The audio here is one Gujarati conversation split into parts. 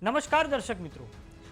નમસ્કાર દર્શક મિત્રો,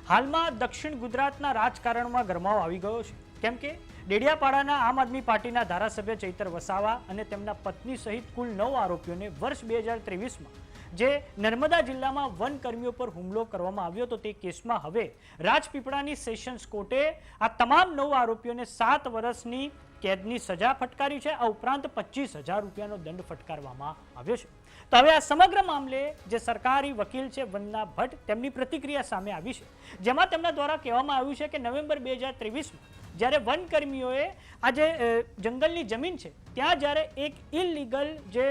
હાલમાં દક્ષિણ ગુજરાતના રાજકારણમાં ગરમાવો આવી ગયો છે. કેમ કે ડેડિયાપાડાના આમ આદમી પાર્ટીના ધારાસભ્ય ચૈતર વસાવા અને તેમના પત્ની સહિત કુલ 9 આરોપીઓને વર્ષ 2023માં જે નર્મદા જિલ્લામાં વનકર્મીઓ પર હુમલો કરવામાં આવ્યો હતો તે કેસમાં હવે રાજપીપળાની સેશન્સ કોર્ટે આ તમામ 9 આરોપીઓને 7 વર્ષની કેદની સજા ફટકારી છે. આ ઉપરાંત 25,000 રૂપિયાનો દંડ ફટકારવામાં આવ્યો છે. તો હવે આ સમગ્ર મામલે જે સરકારી વકીલ છે વંદના ભટ્ટ, તેમની પ્રતિક્રિયા સામે આવી છે, જેમાં તેમના દ્વારા કહેવામાં આવ્યું છે કે નવેમ્બર 2023માં જ્યારે વનકર્મીઓએ આ જે જંગલની જમીન છે ત્યાં જ્યારે એક ઇલીગલ જે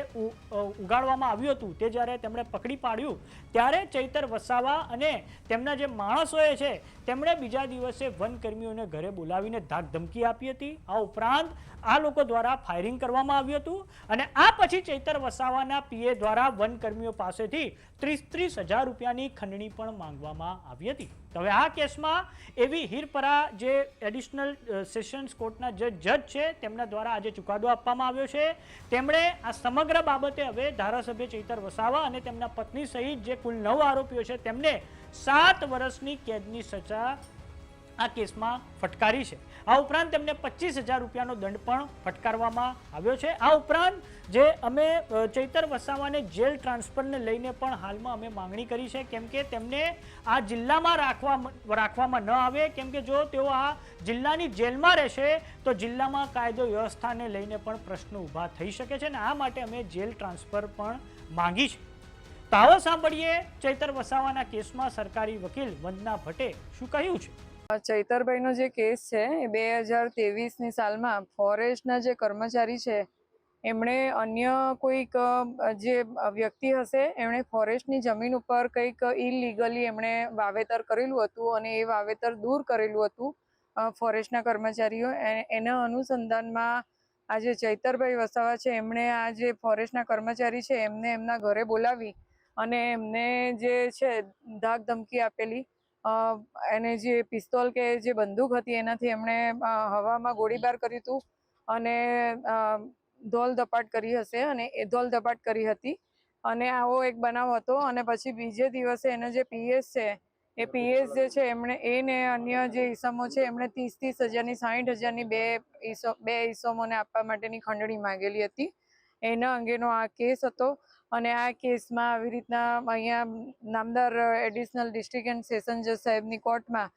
ઉગાડવામાં આવ્યું હતું તે જ્યારે તેમણે પકડી પાડ્યું ત્યારે ચૈતર વસાવા અને તેમના જે માણસોએ છે તેમણે બીજા દિવસે વનકર્મીઓને ઘરે બોલાવીને ધાક ધમકી આપી હતી. આ ઉપરાંત આ લોકો દ્વારા ફાયરિંગ કરવામાં આવ્યું હતું અને આ પછી ચૈતર વસાવાના પીએ દ્વારા વનકર્મીઓ પાસેથી 30,000 રૂપિયાની ખંડણી પણ માંગવામાં આવી હતી. તો હવે આ કેસમાં એવી હીરપરા જે એડિશનલ સેશન્સ કોર્ટના જે જજ છે તેમના દ્વારા આજે ચુકાદો આપવામાં આવ્યો છે. તેમણે આ સમગ્ર બાબતે હવે ધારાસભ્ય ચૈતર વસાવા અને તેમના પત્ની સહિત જે કુલ 9 આરોપીઓ છે તેમને 7 વર્ષની કેદની સજા આ કેસમાં ફટકારી છે. આ ઉપરાંત તેમને 25,000 રૂપિયાનો દંડ પણ ફટકારવામાં આવ્યો છે. આ ઉપરાંત જે અમે ચૈતર વસાવાને જેલ ટ્રાન્સફરને લઈને પણ હાલમાં અમે માંગણી કરી છે, કેમ કે તેમને આ જિલ્લામાં રાખવામાં ન આવે, કેમ કે જો તેઓ આ જિલ્લાની જેલમાં રહેશે તો જિલ્લામાં કાયદો વ્યવસ્થાને લઈને પણ પ્રશ્નો ઊભા થઈ શકે છે અને આ માટે અમે જેલ ટ્રાન્સફર પણ માંગી છે. તો આવો સાંભળીએ ચૈતર વસાવાના કેસમાં સરકારી વકીલ વંદના ભટ્ટે શું કહ્યું છે. ચૈતરભાઈનો જે કેસ છે એ 2023ની સાલમાં ફોરેસ્ટના જે કર્મચારી છે એમણે અન્ય કોઈક જે વ્યક્તિ હશે એમણે ફોરેસ્ટની જમીન ઉપર કંઈક ઇલીગલી એમણે વાવેતર કરેલું હતું અને એ વાવેતર દૂર કરેલું હતું ફોરેસ્ટના કર્મચારીઓ. એના અનુસંધાનમાં આ જે ચૈતરભાઈ વસાવા છે એમણે આ જે ફોરેસ્ટના કર્મચારી છે એમને એમના ઘરે બોલાવી અને એમને જે છે ધાક ધમકી આપેલી. એને જે પિસ્તોલ કે જે બંદૂક હતી એનાથી એમણે હવામાં ગોળીબાર કર્યું હતું અને ધોલ ધપાટ કરી હશે અને એ ધોલ ધપાટ કરી હતી અને આવો એક બનાવ હતો. અને પછી બીજે દિવસે એને જે પીએસ છે એ પીએસ જે છે એમણે એને અન્ય જે ઈસમો છે એમણે 30,000ની 60,000ની બે ઈસમોને આપવા માટેની ખંડણી માંગેલી હતી. એના અંગેનો આ કેસ હતો અને આ કેસમાં આવી રીતના અહીંયા નામદાર એડિશનલ ડિસ્ટ્રિક્ટ એન્ડ સેશન જજ સાહેબની કોર્ટમાં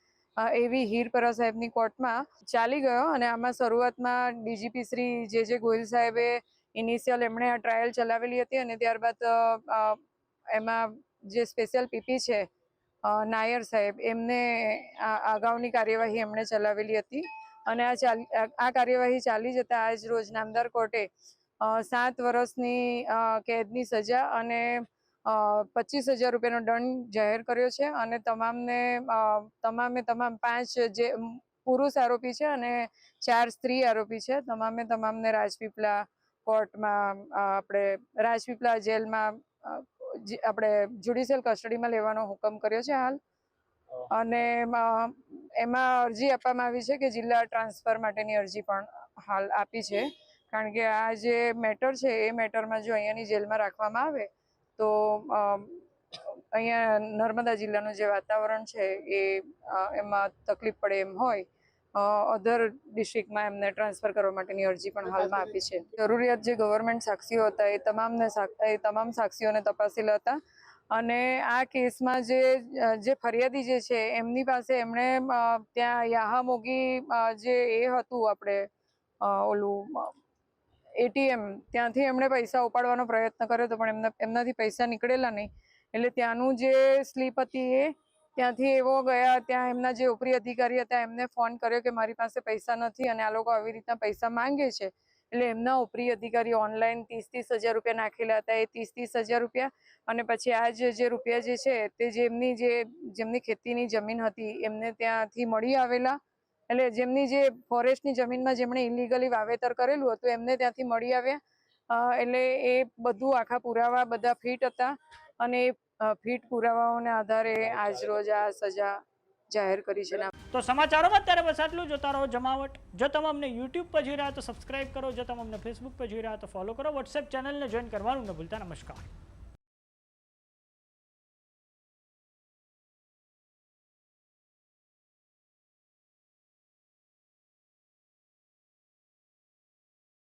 એવી હીરપરા સાહેબની કોર્ટમાં ચાલી ગયો. અને આમાં શરૂઆતમાં ડીજીપી શ્રી જે ગોહિલ સાહેબે ઇનિશિયલ એમણે આ ટ્રાયલ ચલાવેલી હતી અને ત્યારબાદ એમાં જે સ્પેશિયલ પીપી છે નાયર સાહેબ એમને અગાઉની કાર્યવાહી એમણે ચલાવેલી હતી અને આ કાર્યવાહી ચાલી જતા આજ રોજ નામદાર કોર્ટે 7 વર્ષની કેદની સજા અને 25,000 રૂપિયાનો દંડ જાહેર કર્યો છે અને તમામે તમામ 5 જે પુરુષ આરોપી છે અને 4 સ્ત્રી આરોપી છે તમામને રાજપીપળા કોર્ટમાં આપણે રાજપીપળા જેલમાં આપણે જ્યુડિશિયલ કસ્ટડીમાં લેવાનો હુકમ કર્યો છે હાલ. અને એમાં અરજી આપવામાં આવી છે કે જિલ્લા ટ્રાન્સફર માટેની અરજી પણ હાલ આપી છે, કારણ કે આ જે મેટર છે એ મેટરમાં જો અહીંયાની જેલમાં રાખવામાં આવે તો અહીંયા નર્મદા જિલ્લાનું જે વાતાવરણ છે એ એમાં તકલીફ પડે એમ હોય અધર ડિસ્ટ્રિક્ટમાં એમને ટ્રાન્સફર કરવા માટેની અરજી પણ હાલમાં આપી છે. જરૂરિયાત જે ગવર્મેન્ટ સાક્ષીઓ હતા એ તમામ સાક્ષીઓને તપાસેલા હતા અને આ કેસમાં જે ફરિયાદી જે છે એમની પાસે એમણે ત્યાં યાહામોગી જે એ હતું આપણે ઓલું એટીએમ ત્યાંથી એમણે પૈસા ઉપાડવાનો પ્રયત્ન કર્યો હતો પણ એમનાથી પૈસા નીકળેલા નહીં. એટલે ત્યાંનું જે સ્લીપ હતી એ ત્યાંથી એવો ગયા, ત્યાં એમના જે ઉપરી અધિકારી હતા એમને ફોન કર્યો કે મારી પાસે પૈસા નથી અને આ લોકો આવી રીતના પૈસા માંગે છે. એટલે એમના ઉપરી અધિકારી ઓનલાઈન 30,000 રૂપિયા નાખેલા હતા. એ 30,000 રૂપિયા અને પછી આ જે રૂપિયા જે છે તે જેમની ખેતીની જમીન હતી એમને ત્યાંથી મળી આવેલા. એટલે જેમની જે ફોરેસ્ટની જમીનમાં જેમણે ઇલીગલી વાવેતર કરેલું હતું એમને ત્યાંથી મળી આવ્યા. એટલે એ બધું આખા પુરાવા બધા ફિટ હતા અને એ ફિટ પુરાવાઓના આધારે આજ રોજ આ સજા જાહેર કરી છે. તો સમાચારોમાં અત્યારે બસ આટલું. જોતા રહો જમાવટ. જો તમે અમને યુટ્યુબ પર જોઈ રહ્યા તો સબસ્ક્રાઇબ કરો, જો તમે અમને ફેસબુક પર જોઈ રહ્યા તો ફોલો કરો, વોટ્સએપ ચેનલને જોઈન કરવાનું ન ભૂલતા. નમસ્કાર.